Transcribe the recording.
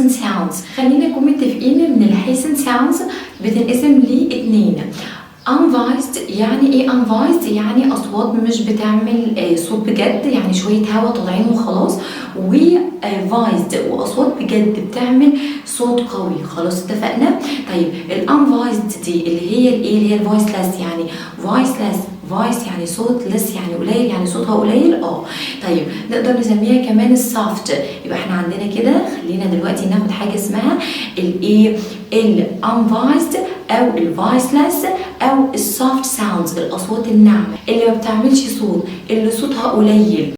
حسن sounds. خلينا نكون متفقين ان الحسن sounds بتنقسم لاتنين. unvoiced يعني ايه unvoiced؟ يعني اصوات مش بتعمل صوت بجد، يعني شويه هوا طالعين وخلاص. و voiced واصوات بجد بتعمل صوت قوي. خلاص اتفقنا. طيب الانفويسد دي اللي هي الايه؟ اللي هي الفويسلس. يعني voiceless voice يعني صوت less يعني قليل، يعني صوتها قليل. طيب نقدر نسميها كمان السوفت. يبقى احنا عندنا كده، خلينا دلوقتي ناخد حاجه اسمها الايه؟ الانفويسد او الفويسلس او السوفت ساوندز، الاصوات الناعمه اللي ما بتعملش صوت، اللي صوتها قليل.